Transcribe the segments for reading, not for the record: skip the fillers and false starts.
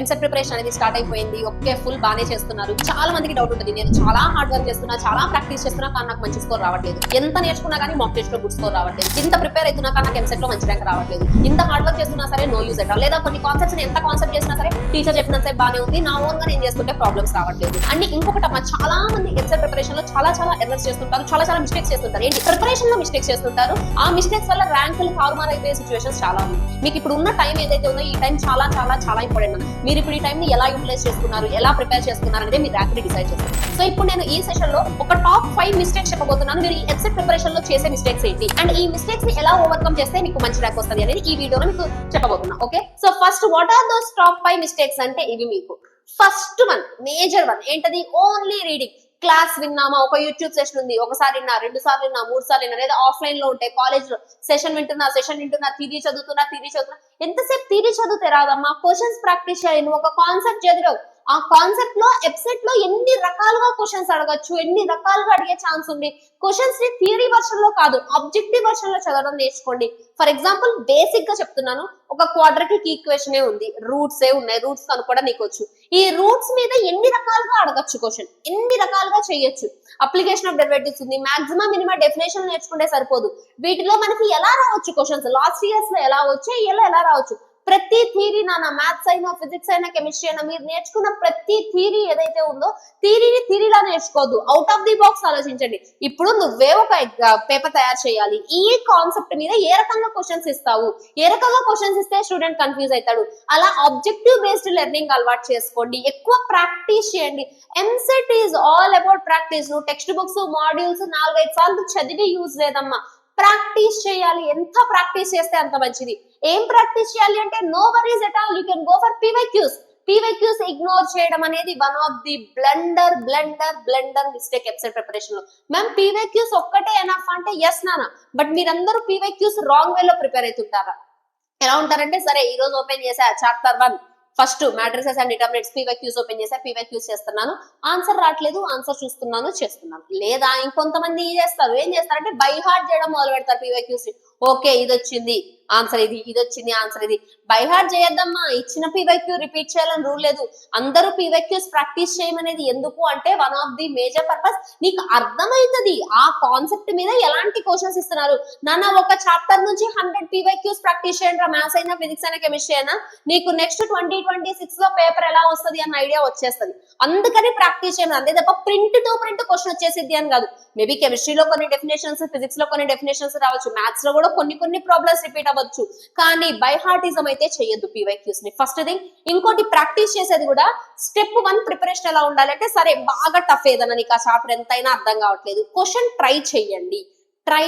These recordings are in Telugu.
ఎంసెట్ ప్రిపరేషన్ అనేది స్టార్ట్ అయిపోయింది. ఓకే, ఫుల్ బానే చేస్తున్నారు. చాలా మందికి డౌట్ ఉంటుంది, నేను చాలా హార్డ్ వర్క్ చేస్తున్నా, చాలా ప్రాక్టీస్ చేస్తున్నా, కానీ నాకు మంచి స్కోర్ రావట్లేదు. ఎంత నేర్చుకున్నా కానీ మాక్ టెస్ట్ లో గుడ్ స్కోర్ రావట్లేదు. ఇంత ప్రిపేర్ అవుతున్నా కానీ నాకు ఎంసెట్ లో మంచి ర్యాంక్ రావట్లేదు. ఇంత హార్డ్ వర్క్ చేస్తున్నా సరే నో యూజ్ అట్లా. లేదా కొన్ని కాన్సెప్ట్స్ ఎంత కాన్సెప్ట్ చేసినా సరే టీచర్ చెప్పినంత సేపు బానే ఉంది, నా ఓన్ గా నేను చేస్తుంటే ప్రాబ్లమ్స్ రావట్లేదు. అండ్ ఇంకొకటి అమ్మా, చాలా మంది ఎంసెట్ ప్రిపరేషన్ లో చాలా ఎర్రర్స్ చేస్తుంటారు, చాలా మిస్టేక్స్ చేస్తుంటారు. ఏంటి ప్రిపరేషన్ లో మిస్టేక్స్ చేస్తుంటారు. ఆ మిస్టేక్స్ వల్ల ర్యాంకులు తారుమారు అయిపోయే సిచువేషన్స్ చాలా ఉంది. మీకు ఇప్పుడు ఉన్న టైం ఏదైతే ఉందో ఈ టైం చాలా ఇంపార్టెంట్. మీరు ఇప్పుడు ఈ టైం ని ఎలా యూటిలైజ్ చేసుకున్నారు, ఎలా ప్రిపేర్ చేసుకున్నారు అనేది మీ ర్యాంక్ ని డిసైడ్ చేస్తారు. సో ఇప్పుడు నేను ఈ సెషన్ లో ఒక టాప్ 5 మిస్టేక్స్ చెప్పబోతున్నాను. మీరు ఈ ఎంసెట్ ప్రిపరేషన్ లో చేసే మిస్టేక్స్ ఏంటి అండ్ ఈ మిస్టేక్స్ ని ఎలా ఓవర్కమ్ చేస్తే మీకు మంచి ర్యాంక్ వస్తుంది అనేది ఈ వీడియోలో మీకు చెప్పబోతున్నా. Okay, so first what are those top 5 mistakes అంటే ఇవి మీకు. ఫస్ట్ వన్, మేజర్ వన్ ఏంటది? Only reading. క్లాస్ విన్నామా, ఒక యూట్యూబ్ సెషన్ ఉంది, ఒకసారి విన్నా, 2 సార్లు విన్నా, 3 సార్లు విన్నా, లేదా ఆఫ్లైన్ లో ఉంటే కాలేజ్ లో సెషన్ వింటున్నా, థియరీ చదువుతున్నా. ఎంతసేపు థియరీ చదివితే రాదమ్మా, క్వశ్చన్స్ ప్రాక్టీస్ చేయాలి. నువ్వు ఒక కాన్సెప్ట్ చదివావు, ఆ కాన్సెప్ట్ లో ఎప్సెట్ లో ఎన్ని రకాలుగా క్వశ్చన్స్ అడగచ్చు, ఎన్ని రకాలుగా అడిగే ఛాన్స్ ఉంది. క్వశ్చన్స్ ని థియరీ వర్షన్ లో కాదు, ఆబ్జెక్టివ్ వర్షన్ లో చదవడం నేర్చుకోండి. ఫర్ ఎగ్జాంపుల్ బేసిక్ గా చెప్తున్నాను, ఒక క్వాడ్రాటిక్ ఈక్వేషన్ ఉంది, రూట్స్ ఉన్నాయి, రూట్స్ కనుక్కోవడం నీకు వచ్చు. ఈ రూట్స్ మీద ఎన్ని రకాలుగా అడగచ్చు క్వశ్చన్, ఎన్ని రకాలుగా చేయొచ్చు. అప్లికేషన్ ఆఫ్ డెరివేటివ్స్ ఉంది, మాక్సిమం మినిమం డెఫినేషన్ నేర్చుకుంటే సరిపోదు. వీటిలో మనకి ఎలా రావచ్చు క్వశ్చన్స్, లాస్ట్ ఇయర్స్ లో ఎలా వచ్చు, ఎలా రావచ్చు. ప్రతి థియరీ మ్యాథ్స్ అయినా, ఫిజిక్స్ అయినా, కెమిస్ట్రీ అయినా, మీరు నేర్చుకున్న ప్రతి థియరీ ఏదైతే ఉందో థియరీలా నేర్చుకోవద్దు, అవుట్ ఆఫ్ ది బాక్స్ ఆలోచించండి. ఇప్పుడు నువ్వే ఒక పేపర్ తయారు చేయాలి, ఈ కాన్సెప్ట్ మీద ఏ రకంగా క్వశ్చన్స్ ఇస్తావు, ఏ రకంగా క్వశ్చన్స్ ఇస్తే స్టూడెంట్ కన్ఫ్యూజ్ అవుతాడు. అలా ఆబ్జెక్టివ్ బేస్డ్ లెర్నింగ్ అలవాటు చేసుకోండి, ఎక్కువ ప్రాక్టీస్ చేయండి. EAMCET is all about practice. నువ్వు టెక్స్ట్ బుక్స్, మాడ్యూల్స్ 4-5 సార్లు చదివి యూజ్ లేదమ్మా, ప్రాక్టీస్ చేయాలి. ఎంత ప్రాక్టీస్ చేస్తే అంత మంచిది. ఏం ప్రాక్టీస్ చేయాలి అంటే no worries at all, you can go for PYQs ignore చేయడం అనేది one of the blunder mistake EAMCET preparation లో. మ్యామ్ పీవైక్యూస్ ఒక్కటే ఎనఫ్ అంటే ఎస్ నానా, బట్ మీరందరూ పీవైక్యూస్ రాంగ్ వేలో ప్రిపేర్ అవుతుంటారా? ఎలా ఉంటారంటే, సరే ఈ రోజు ఓపెన్ చేసా chapter 1 first matrices and determinants, PYQs open చేసా, పీవైక్యూస్ చేస్తున్నాను, ఆన్సర్ రావట్లేదు, ఆన్సర్ చేస్తున్నాను. లేదా ఇంకొంతమంది ఏం చేస్తారంటే బై హార్ట్ చేయడం మొదలు పెడతారు పీవైక్యూస్. ఓకే, ఇది వచ్చింది ఆన్సర్, ఇది వచ్చింది ఆన్సర్, ఇది బై హార్ట్ చేయొద్దమ్మా. ఇచ్చిన పీవైక్యూ రిపీట్ చేయాలని రూల్ లేదు. అందరూ పీవైక్యూస్ ప్రాక్టీస్ చేయమనేది ఎందుకు అంటే one of the major purpose, నీకు అర్థమవుతుంది ఆ కాన్సెప్ట్ మీద ఎలాంటి క్వశ్చన్స్ ఇస్తున్నారు. నాన్న ఒక చాప్టర్ నుంచి 100 పీవైక్యూస్ ప్రాక్టీస్ చేయండి, మ్యాథ్స్ అయినా, ఫిజిక్స్ అయినా, కెమిస్ట్రీ అయినా, నీకు నెక్స్ట్ 2026 లో పేపర్ ఎలా వస్తుంది అన్న ఐడియా వచ్చేస్తుంది. అందుకని ప్రాక్టీస్ చేయమని, అంతే తప్ప ప్రింట్ టు ప్రింట్ క్వశ్చన్ వచ్చేసిద్ది అని కాదు. మేబీ కెమిస్ట్రీలో కొన్ని డెఫినేషన్స్, ఫిజిక్స్ లో కొన్ని డెఫినేషన్స్ రావచ్చు, మ్యాథ్స్ లో కూడా కొన్ని ప్రాబ్లమ్స్ రిపీట్ అవ్వచ్చు, కానీ బై హార్టిజం అయితే చేయొద్దు పీవైక్యూస్ ని. First thing. ఇంకోటి, ప్రాక్టీస్ చేసేది కూడా స్టెప్ 1 ప్రిపరేషన్ ఎలా ఉండాలంటే, సరే బాగా టఫ్ ఏదన్నా నీకు ఆ చాప్టర్ ఎంతైనా అర్థం కావట్లేదు, క్వశ్చన్ ట్రై చేయండి. ట్రై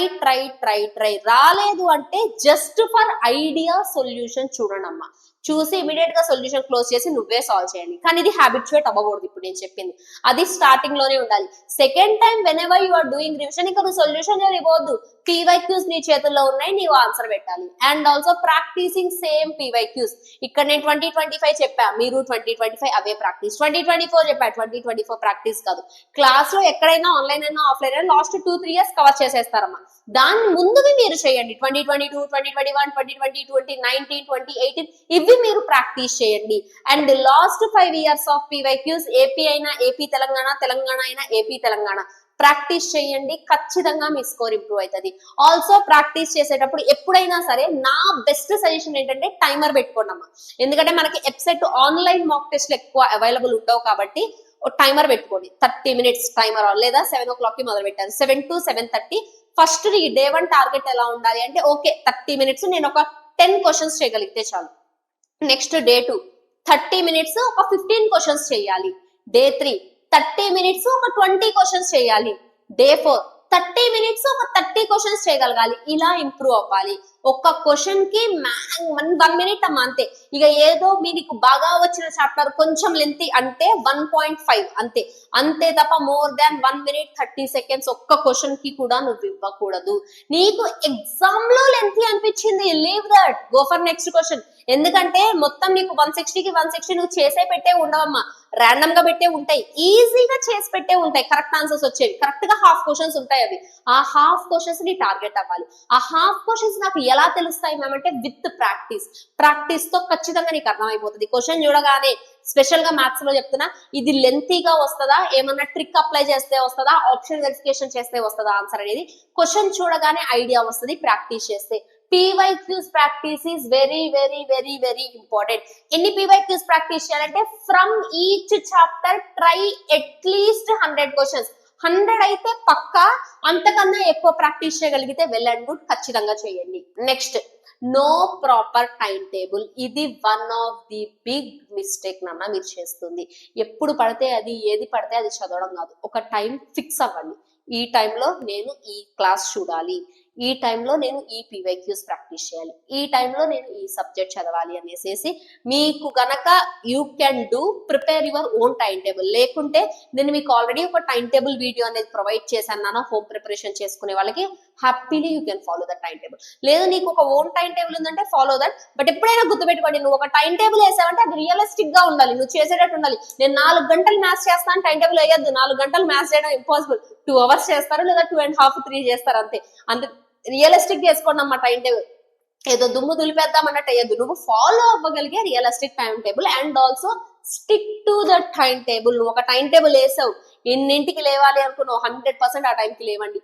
రాలేదు అంటే జస్ట్ ఫర్ ఐడియా సొల్యూషన్ చూడండి అమ్మా, చూసి ఇమీడియట్ గా సొల్యూషన్ క్లోజ్ చేసి నువ్వే సాల్వ్ చేయండి. కానీ ఇది హ్యాబిచువేట్ అవ్వకూడదు. ఇప్పుడు నేను చెప్పింది అది స్టార్టింగ్ లోనే ఉండాలి. Second time whenever you are doing revision, ఇంకా నువ్వు సొల్యూషన్ ఇవ్వద్దు, పీవైక్యూస్ నీ చేతుల్లో ఉన్నాయి, నీవు ఆన్సర్ పెట్టాలి. And also practising same PYQs. ఇక్కడ నేను 2025 చెప్పా, మీరు 2025 అవే ప్రాక్టీస్. 2024 చెప్పా, 2024 ప్రాక్టీస్ కాదు. క్లాస్ లో ఎక్కడైనా ఆన్లైన్ అయినా, ఆఫ్లైన్ అయినా లాస్ట్ 2-3 ఇయర్స్ కవర్ చేసేస్తారమ్మా. దాని ముందువి మీరు చేయండి, 2022, 2021, 2020, 2019, 2018 ఇవి మీరు ప్రాక్టీస్ చేయండి. And last 5 years of PYQs, AP అయినా ఏపీ తెలంగాణ, తెలంగాణ అయినా ఏపీ తెలంగాణ, ప్రాక్టీస్ చేయండి. ఖచ్చితంగా మీ స్కోర్ ఇంప్రూవ్ అవుతుంది. ఆల్సో ప్రాక్టీస్ చేసేటప్పుడు ఎప్పుడైనా సరే నా బెస్ట్ సజెషన్ ఏంటంటే టైమర్ పెట్టుకోండి అమ్మా. ఎందుకంటే మనకి ఎప్సెట్ ఆన్లైన్ మాక్ టెస్ట్లు ఎక్కువ అవైలబుల్ ఉండవు కాబట్టి టైమర్ పెట్టుకోండి. 30 మినిట్స్ టైమర్ ఆన్, లేదా 7 o'clock కి మొదలు పెట్టారు, 7 to 7:30. ఫస్ట్ డే 1 టార్గెట్ ఎలా ఉండాలి అంటే, ఓకే 30 మినిట్స్ నేను ఒక 10 క్వశ్చన్స్ చేయగలిగితే చాలు. నెక్స్ట్ డే 2 30 మినిట్స్ ఒక 15 క్వశ్చన్స్ చేయాలి. డే 3 30 మినిట్స్ ఒక 20 క్వశ్చన్స్ చేయాలి. డే 4 30 మినిట్స్ ఒక 30 క్వశ్చన్స్ చేయగలగాలి. ఇలా ఇంప్రూవ్ అవ్వాలి. ఒక్క క్వశ్చన్ కి 1 మినిట్ అమ్మా అంతే. ఇక ఏదో మీకు బాగా వచ్చిన చాప్టర్ కొంచెం లెంతీ అంటే 1.5 అంతే తప్ప మోర్ దాన్ 1 minute 30 seconds ఒక్క క్వశ్చన్ కి కూడా నువ్వు ఇవ్వకూడదు. నీకు ఎగ్జామ్ లో లెంతీ అనిపించింది, leave that, go for next question. ఎందుకంటే మొత్తం నీకు 160కి 160 నువ్వు చేసే పెట్టే ఉండవమ్మా, ర్యాండమ్ గా పెట్టే ఉంటాయి, ఈజీగా చేసి పెట్టే ఉంటాయి, కరెక్ట్ ఆన్సర్స్ వచ్చేవి. కరెక్ట్ గా హాఫ్ క్వశ్చన్స్ ఉంటాయి. అవి ఆ హాఫ్ క్వశ్చన్స్ ని టార్గెట్ అవ్వాలి. ఆ హాఫ్ క్వశ్చన్స్ నాకు ఎలా తెలుస్తాయి మ్యామ్ అంటే విత్ ప్రాక్టీస్ తో ఖచ్చితంగా నీకు అర్థమైపోతుంది. క్వశ్చన్ చూడగానే స్పెషల్ గా మ్యాథ్స్ లో చెప్తున్నా, ఇది లెంతీగా వస్తుందా, ఏమన్నా ట్రిక్ అప్లై చేస్తే వస్తుందా, ఆప్షన్ వెరిఫికేషన్ చేస్తే వస్తుందా ఆన్సర్ అనేది క్వశ్చన్ చూడగానే ఐడియా వస్తుంది ప్రాక్టీస్ చేస్తే. PYQs practice is very very very very important. ఎన్ని PYQs ప్రాక్టీస్ చేయాలంటే from each chapter try at least 100 questions. 100 అయితే పక్కా, అంతకన్నా ఎక్కువ ప్రాక్టీస్ చేయగలిగితే వెల్ అండ్ గుడ్, ఖచ్చితంగా చేయండి. Next, no proper time table. ఇది one of the big mistake నాన్న మీరు చేస్తుంది. ఎప్పుడు పడితే అది, ఏది పడితే అది చదవడం కాదు. ఒక టైం ఫిక్స్ అవ్వండి. ఈ టైంలో నేను ఈ క్లాస్ చూడాలి, ఈ టైంలో నేను ఈ PYQs ప్రాక్టీస్ చేయాలి, ఈ టైంలో నేను ఈ సబ్జెక్ట్ చదవాలి అనేసి మీకు గనక you can do prepare your own time table. లేకుంటే నేను మీకు ఆల్రెడీ ఒక టైం టేబుల్ వీడియో అనేది ప్రొవైడ్ చేశాను నాన్న, హోమ్ ప్రిపరేషన్ చేసుకునే వాళ్ళకి. Happily you can follow that time table. లేదు నీకు ఒక ఓన్ టైం టేబుల్ ఉందంటే ఫాలో దట్. బట్ ఎప్పుడైనా గుర్తుపెట్టుకోండి, నువ్వు ఒక టైం టేబుల్ వేసావంటే అది రియలిస్టిక్ గా ఉండాలి, నువ్వు చేసేటట్టు ఉండాలి. నేను 4 గంటలు మ్యాథ్స్ చేస్తాను టైం టేబుల్ వేయద్దు. 4 గంటలు మ్యాథ్స్ చేయడం ఇంపాసిబుల్. 2 అవర్స్ చేస్తారు, లేదా 2.5 3 చేస్తారు అంతే. రియలిస్టిక్ చేసుకోండి అమ్మా టైం టేబుల్. ఏదో దుమ్ము దులిపేద్దాం అన్నట్టు అయ్యద్దు. నువ్వు ఫాలో అవ్వగలిగే realistic time table and also stick to the time table. నువ్వు ఒక టైం టేబుల్ వేసావు, ఎన్నింటికి లేవాలి అనుకున్నావు 100% ఆ టైంకి లేవండి.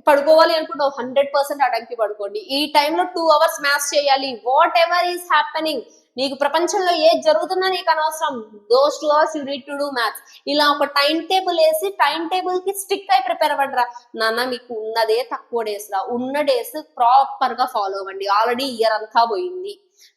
పడుకోవాలి అనుకున్నావు 100% ఆ టైంకి పడుకోండి. ఈ టైంలో 2 అవర్స్ మ్యాథ్స్ చేయాలి. వాట్ ఎవర్ ఈస్ హ్యాపెనింగ్, నీకు ప్రపంచంలో ఏది జరుగుతున్నా నీకు అనవసరం. Those 2 hours you need to do maths. ఇలా ఒక టైం టేబుల్ వేసి టైం టేబుల్ కి స్టిక్ అయి ప్రిపేర్ అవ్వండిరా నాన్న. మీకు ఉన్నదే తక్కువ డేస్ రా, ఉన్న డేస్ ప్రాపర్ గా ఫాలో అవ్వండి. ఆల్రెడీ ఇయర్ అంతా పోయింది,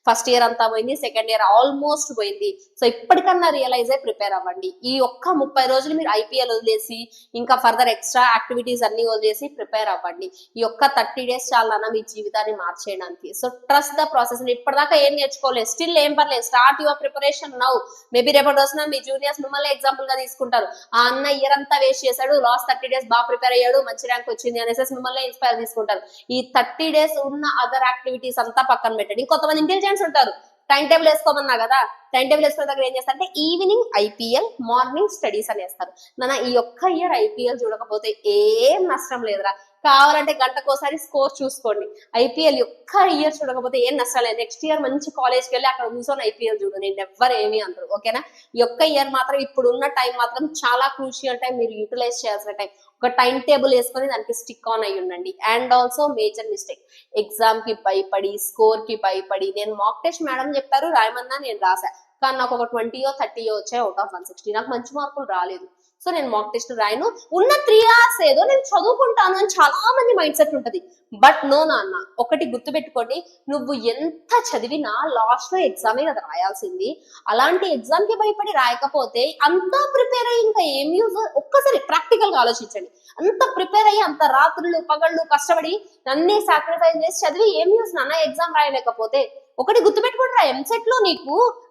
ఫస్ట్ ఇయర్ అంతా పోయింది, సెకండ్ ఇయర్ ఆల్మోస్ట్ పోయింది. సో ఇప్పటికన్నా రియలైజ్ అయి ప్రిపేర్ అవ్వండి. ఈ ఒక్క 30 రోజులు మీరు IPL వదిలేసి ఇంకా ఫర్దర్ ఎక్స్ట్రా యాక్టివిటీస్ అన్ని వదిలేసి ప్రిపేర్ అవ్వండి. ఈ ఒక్క 30 డేస్ చాలా మీ జీవితాన్ని మార్చేయడానికి. So trust the process. ఇప్పటిదాకా ఏం నేర్చుకోలేదు, స్టిల్ ఏం పర్లేదు, start your preparation now. Maybe రేపటి రోజున మీ జూనియర్స్ మిమ్మల్ని ఎగ్జాంపుల్ గా తీసుకుంటారు. ఆ అన్న ఇయర్ అంతా వేస్ట్ చేశాడు, లాస్ట్ 30 డేస్ బాగా ప్రిపేర్ అయ్యాడు, మంచి ర్యాంక్ వచ్చింది అనేసి మిమ్మల్ని ఇన్స్పైర్ తీసుకుంటారు. ఈ 30 డేస్ ఉన్న అదర్ యాక్టివిటీస్ అంతా పక్కన పెట్టండి. ఇంకొంతమంది ఇంటెలిజెన్స్ ఉంటారు, టైం టేబుల్ వేసుకోమన్నా కదా, టైం టేబుల్ వేసుకున్న దగ్గర ఏం చేస్తారంటే ఈవినింగ్ IPL, మార్నింగ్ స్టడీస్ అని వేస్తారు. నాన్న ఈ ఒక్క ఇయర్ IPL చూడకపోతే ఏం నష్టం లేదురా. కావాలంటే గంటకోసారి స్కోర్ చూసుకోండి. IPL ఒక్క ఇయర్ చూడకపోతే ఏం నష్టం లేదు. నెక్స్ట్ ఇయర్ మంచి కాలేజ్కి వెళ్ళి అక్కడ కూర్చొని IPL చూడు, నేను ఎవ్వరు ఏమీ అందరు. ఓకేనా? ఈ ఒక్క ఇయర్ మాత్రం, ఇప్పుడున్న టైం మాత్రం చాలా క్రూషియల్ టైం, మీరు యూటిలైజ్ చేయాల్సిన టైం. ఒక టైం టేబుల్ వేసుకొని దానికి స్టిక్ ఆన్ అయ్యి ఉండండి. And also major mistake, exam కి భయపడి, స్కోర్ కి భయపడి. నేను మాక్ టెస్ట్ మేడం చెప్పారు రాయమన్నా, నేను రాసా, కానీ నాకు ఒక 20 or 30 వచ్చాయి అవుట్ ఆఫ్ 160. నాకు మంచి మార్కులు రాలేదు. సో నేను మాక్ టెస్ట్ రాయను, ఉన్న 3 hours ఏదో నేను చదువుకుంటాను అని చాలా మంది మైండ్ సెట్ ఉంటది. బట్ నో నాన్న, ఒకటి గుర్తుపెట్టుకోండి, నువ్వు ఎంత చదివినా లాస్ట్ లో ఎగ్జామే కదా రాయాల్సింది. అలాంటి ఎగ్జామ్ కి భయపడి రాయకపోతే అంతా ప్రిపేర్ అయ్యి ఇంకా ఏం యూజ్? ఒక్కసారి ప్రాక్టికల్ గా ఆలోచించండి. అంత ప్రిపేర్ అయ్యి, అంత రాత్రులు పగళ్ళు కష్టపడి అన్ని సాక్రిఫైస్ చేసి చదివి ఏం యూజ్ నాన్న ఎగ్జామ్ రాయలేకపోతే? ఒకటి గుర్తుపెట్టుకుంటారా, ఎంసెట్ లో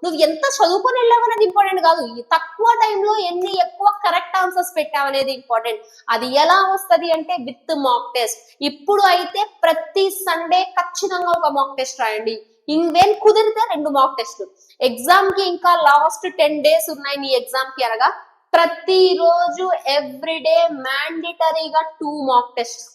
నువ్వు ఎంత చదువుకొని వెళ్ళావు అనేది ఇంపార్టెంట్ కాదు, ఈ తక్కువ టైంలో ఎన్ని ఎక్కువ కరెక్ట్ ఆన్సర్స్ పెట్టావు అనేది ఇంపార్టెంట్. అది ఎలా వస్తది అంటే విత్ మాక్ టెస్ట్. ఇప్పుడు అయితే ప్రతి సండే ఖచ్చితంగా ఒక మాక్ టెస్ట్ రాయండి. ఇంకేం కుదిరితే 2 మాక్ టెస్ట్లు. ఎగ్జామ్ కి ఇంకా లాస్ట్ 10 days ఉన్నాయి నీ ఎగ్జామ్ కి అనగా ప్రతిరోజు ఎవ్రీడే మ్యాండేటరీగా 2 మాక్ టెస్ట్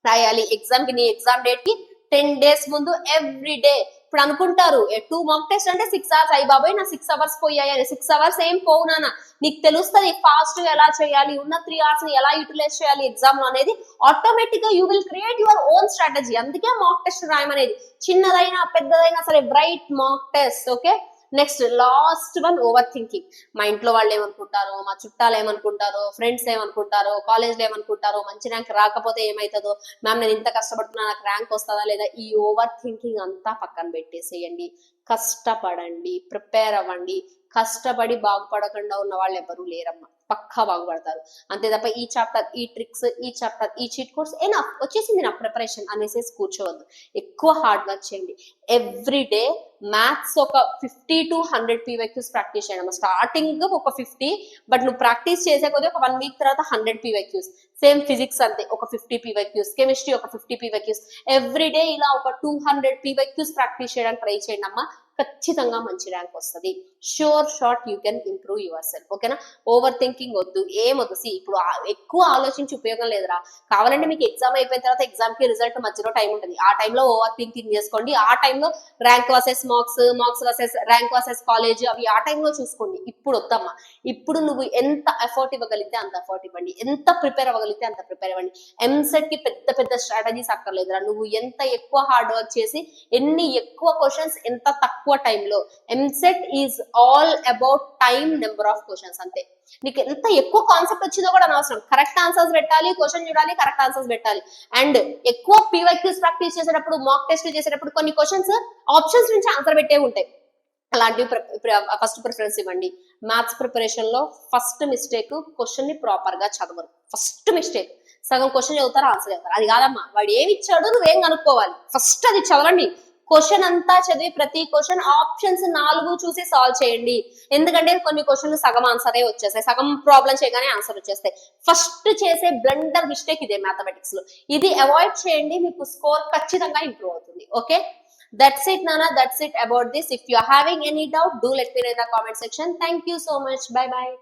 రాయాలి. ఎగ్జామ్ కి, నీ ఎగ్జామ్ డేట్ కి 10 days ముందు ఎవ్రీడే. ఇప్పుడు అనుకుంటారు 2 మాక్ టెస్ట్ అంటే 6 hours, అయ్యి బాబాయ్ నా 6 hours పోయాయి. 6 hours ఏం పోవునా, నీకు తెలుస్తుంది ఫాస్ట్ గా ఎలా చేయాలి, ఉన్న 3 hours ని ఎలా యూటిలైజ్ చేయాలి ఎగ్జామ్ లో అనేది. ఆటోమేటిక్ గా you will create your own strategy. అందుకే మాక్ టెస్ట్ రాయమనేది. చిన్నదైనా పెద్దదైనా సరే right mock test. Okay, next last one, over thinking. మా ఇంట్లో వాళ్ళు ఏమనుకుంటారో, మా చుట్టాలు ఏమనుకుంటారో, ఫ్రెండ్స్ ఏమనుకుంటారో, కాలేజ్లో ఏమనుకుంటారో, మంచి ర్యాంక్ రాకపోతే ఏమవుతుందో, మ్యామ్ నేను ఇంత కష్టపడుతున్నా నాకు ర్యాంక్ వస్తుందా లేదా, ఈ ఓవర్ థింకింగ్ అంతా పక్కన పెట్టేసేయండి. కష్టపడండి, ప్రిపేర్ అవ్వండి. కష్టపడి బాగుపడకుండా ఉన్న వాళ్ళు ఎవరు లేరమ్మా, పక్కా బాగుపడతారు. అంతే తప్ప ఈ చాప్టర్, ఈ ట్రిక్స్, ఈ చాప్టర్, ఈ చీట్ కోర్స్ ఏనా వచ్చేసింది నా ప్రిపరేషన్ అనేసి కూర్చోవద్దు. ఎక్కువ హార్డ్ వర్క్ చేయండి. ఎవ్రీ డే మ్యాథ్స్ ఒక 50 to 100 PYQs ప్రాక్టీస్ చేయడం. స్టార్టింగ్ ఒక 50, బట్ నువ్వు ప్రాక్టీస్ చేసే కొద్ది ఒక 1 week తర్వాత 100 PYQs. సేమ్ ఫిజిక్స్ అంతే, ఒక 50 PYQs, కెమిస్ట్రీ ఒక 50 PYQs. ఎవ్రీ డే ఇలా ఒక 200 PYQs ప్రాక్టీస్ చేయడానికి ట్రై చేయండి అమ్మా. ఖచ్చితంగా మంచి ర్యాంక్ వస్తుంది. Sure short U can improve your self. ఓకేనా? ఓవర్ థింకింగ్ వద్దు, ఏమొద్దు. ఇప్పుడు ఎక్కువ ఆలోచించి ఉపయోగం లేదురా. కావాలంటే మీకు ఎగ్జామ్ అయిపోయిన తర్వాత ఎగ్జామ్ కి రిజల్ట్ మధ్యలో టైం ఉంటుంది, ఆ టైంలో ఓవర్ థింకింగ్ చేసుకోండి. ఆ టైంలో rank versus marks, marks versus rank versus college, అవి ఆ టైంలో చూసుకోండి. ఇప్పుడు వద్దమ్మా. ఇప్పుడు నువ్వు ఎంత ఎఫర్ట్ ఇవ్వగలిగితే అంత ఎఫర్ట్ ఇవ్వండి, ఎంత ప్రిపేర్ అవ్వగలిగితే అంత ప్రిపేర్ అవ్వండి. ఎంసెట్ కి పెద్ద పెద్ద స్ట్రాటజీస్ అక్కర్లేదురా. నువ్వు ఎంత ఎక్కువ హార్డ్ వర్క్ చేసి ఎన్ని ఎక్కువ క్వశ్చన్స్ ఎంత తక్కువ టైంలో. EAMCET is all about time, number of questions, అంతే. నీకు ఎంత ఎక్కువ కాన్సెప్ట్ వచ్చిందో కూడా అనవసరం. కరెక్ట్ ఆన్సర్స్ పెట్టాలి, క్వశ్చన్ చూడాలి, కరెక్ట్ ఆన్సర్స్ పెట్టాలి. అండ్ ఎక్కువ పీవైక్యూస్ ప్రాక్టీస్ చేసేటప్పుడు, మాక్ టెస్ట్ చేసేటప్పుడు కొన్ని క్వశ్చన్స్ ఆప్షన్స్ నుంచి ఆన్సర్ పెట్టే ఉంటాయి. అలాంటివి ఫస్ట్ ప్రిఫరెన్స్ ఇవ్వండి. మ్యాథ్స్ ప్రిపరేషన్ లో ఫస్ట్ మిస్టేక్, క్వశ్చన్ ని ప్రాపర్ గా చదవరు. ఫస్ట్ మిస్టేక్, సగం క్వశ్చన్ చదువుతారు, ఆన్సర్ చదువుతారు. అది కాదమ్మా, వాడు ఏమి ఇచ్చాడు నువ్వేం కనుక్కోవాలి. ఫస్ట్ అది చదవండి. క్వశ్చన్ అంతా చదివి ప్రతి క్వశ్చన్ ఆప్షన్స్ 4 చూసి సాల్వ్ చేయండి. ఎందుకంటే కొన్ని క్వశ్చన్లు సగం ఆన్సరే వచ్చేస్తాయి, సగం ప్రాబ్లం చేయగానే ఆన్సర్ వచ్చేస్తాయి. ఫస్ట్ చేసే బ్లండర్ మిస్టేక్ ఇదే మ్యాథమెటిక్స్ లో. ఇది అవాయిడ్ చేయండి, మీకు స్కోర్ ఖచ్చితంగా ఇంప్రూవ్ అవుతుంది. Okay, that's it Nana, that's it about this. If you are having any doubt, do let me know in the comment section. Thank you so much. Bye bye.